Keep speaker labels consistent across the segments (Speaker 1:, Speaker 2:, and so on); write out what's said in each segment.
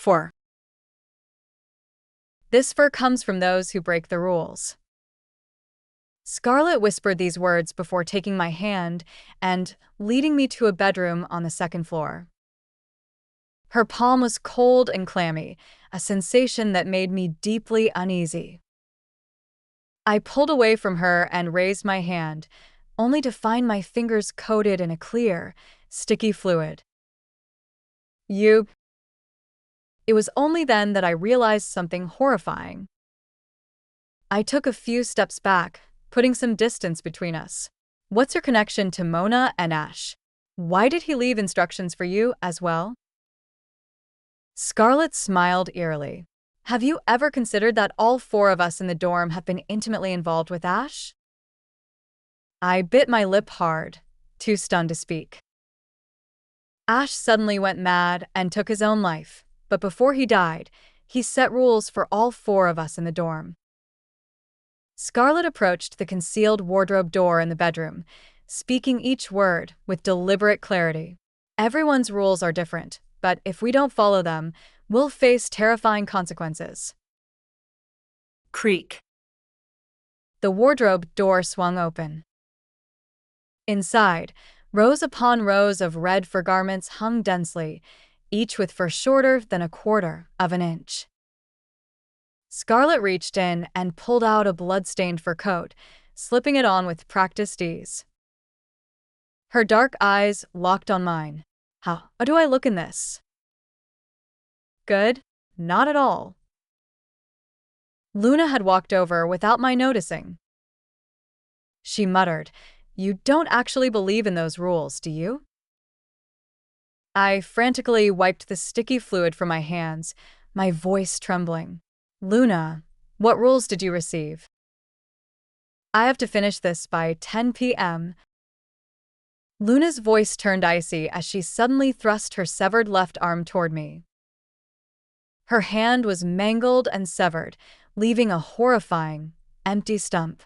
Speaker 1: 4. This fur comes from those who break the rules. Scarlett whispered these words before taking my hand and leading me to a bedroom on the second floor. Her palm was cold and clammy, a sensation that made me deeply uneasy. I pulled away from her and raised my hand, only to find my fingers coated in a clear, sticky fluid. You. It was only then that I realized something horrifying. I took a few steps back, putting some distance between us. What's your connection to Mona and Ash? Why did he leave instructions for you as well? Scarlett smiled eerily. Have you ever considered that all 4 of us in the dorm have been intimately involved with Ash? I bit my lip hard, too stunned to speak. Ash suddenly went mad and took his own life, but before he died, he set rules for all 4 of us in the dorm. Scarlett approached the concealed wardrobe door in the bedroom, speaking each word with deliberate clarity. Everyone's rules are different, but if we don't follow them, we'll face terrifying consequences.
Speaker 2: Creak.
Speaker 1: The wardrobe door swung open. Inside, rows upon rows of red fur garments hung densely, each with fur shorter than a quarter of an inch. Scarlett reached in and pulled out a blood-stained fur coat, slipping it on with practiced ease. Her dark eyes locked on mine. How do I look in this? Good? Not at all. Luna had walked over without my noticing. She muttered, "You don't actually believe in those rules, do you?" I frantically wiped the sticky fluid from my hands, my voice trembling. Luna, what rules did you receive? I have to finish this by 10 p.m. Luna's voice turned icy as she suddenly thrust her severed left arm toward me. Her hand was mangled and severed, leaving a horrifying, empty stump.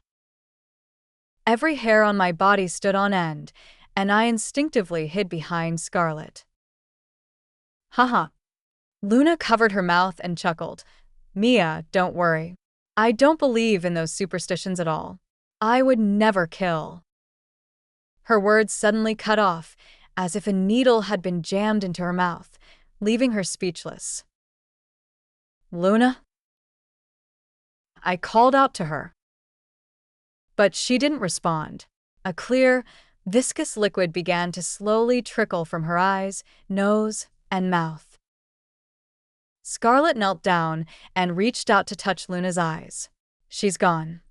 Speaker 1: Every hair on my body stood on end, and I instinctively hid behind Scarlett. Haha. Luna covered her mouth and chuckled. Mia, don't worry. I don't believe in those superstitions at all. I would never kill. Her words suddenly cut off, as if a needle had been jammed into her mouth, leaving her speechless. Luna? I called out to her. But she didn't respond. A clear, viscous liquid began to slowly trickle from her eyes, nose, and mouth. Scarlett knelt down and reached out to touch Luna's eyes. She's gone.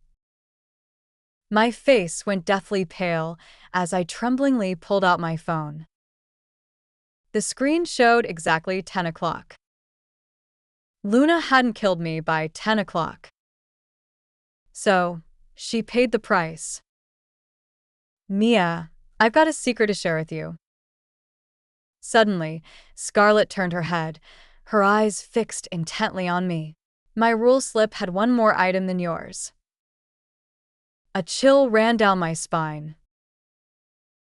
Speaker 1: My face went deathly pale as I tremblingly pulled out my phone. The screen showed exactly 10 o'clock. Luna hadn't killed me by 10 o'clock. So, she paid the price. Mia, I've got a secret to share with you. Suddenly, Scarlett turned her head, her eyes fixed intently on me. My rule slip had one more item than yours. A chill ran down my spine.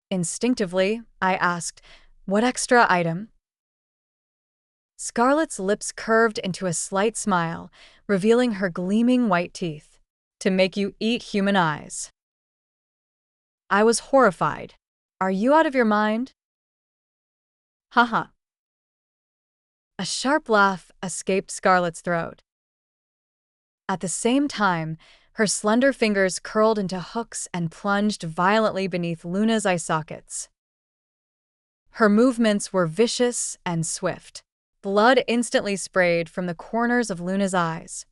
Speaker 1: Instinctively, I asked, "What extra item?" Scarlett's lips curved into a slight smile, revealing her gleaming white teeth. To make you eat human eyes. I was horrified. Are you out of your mind? Haha. A sharp laugh escaped Scarlett's throat. At the same time, her slender fingers curled into hooks and plunged violently beneath Luna's eye sockets. Her movements were vicious and swift. Blood instantly sprayed from the corners of Luna's eyes.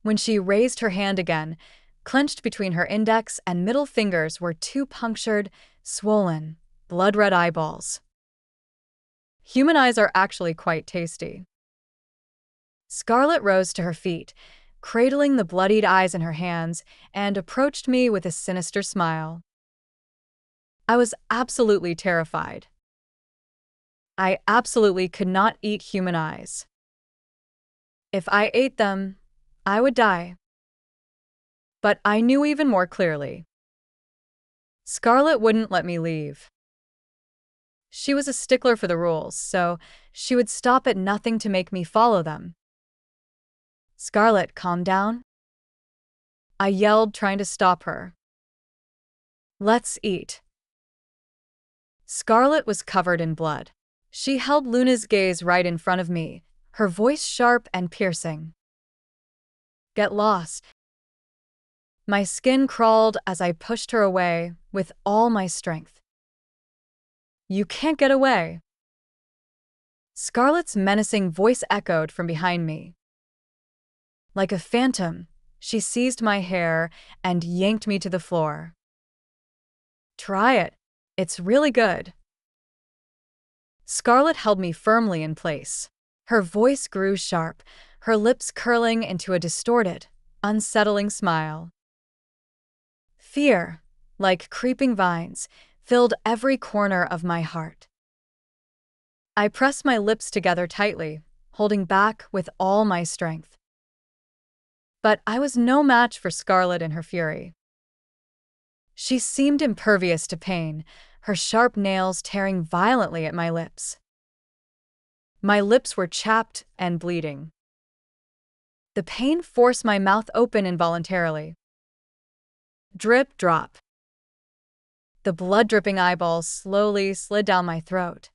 Speaker 1: When she raised her hand again, clenched between her index and middle fingers were 2 punctured, swollen, blood-red eyeballs. Human eyes are actually quite tasty. Scarlett rose to her feet, cradling the bloodied eyes in her hands, and approached me with a sinister smile. I was absolutely terrified. I absolutely could not eat human eyes. If I ate them, I would die. But I knew even more clearly. Scarlett wouldn't let me leave. She was a stickler for the rules, so she would stop at nothing to make me follow them. "Scarlett, calm down," I yelled, trying to stop her. "Let's eat." Scarlett was covered in blood. She held Luna's gaze right in front of me, her voice sharp and piercing. "Get lost." My skin crawled as I pushed her away with all my strength. "You can't get away." Scarlett's menacing voice echoed from behind me. Like a phantom, she seized my hair and yanked me to the floor. "Try it. It's really good." Scarlett held me firmly in place. Her voice grew sharp, her lips curling into a distorted, unsettling smile. Fear, like creeping vines, filled every corner of my heart. I pressed my lips together tightly, holding back with all my strength. But I was no match for Scarlett in her fury. She seemed impervious to pain, her sharp nails tearing violently at my lips. My lips were chapped and bleeding. The pain forced my mouth open involuntarily. Drip, drop. The blood-dripping eyeballs slowly slid down my throat.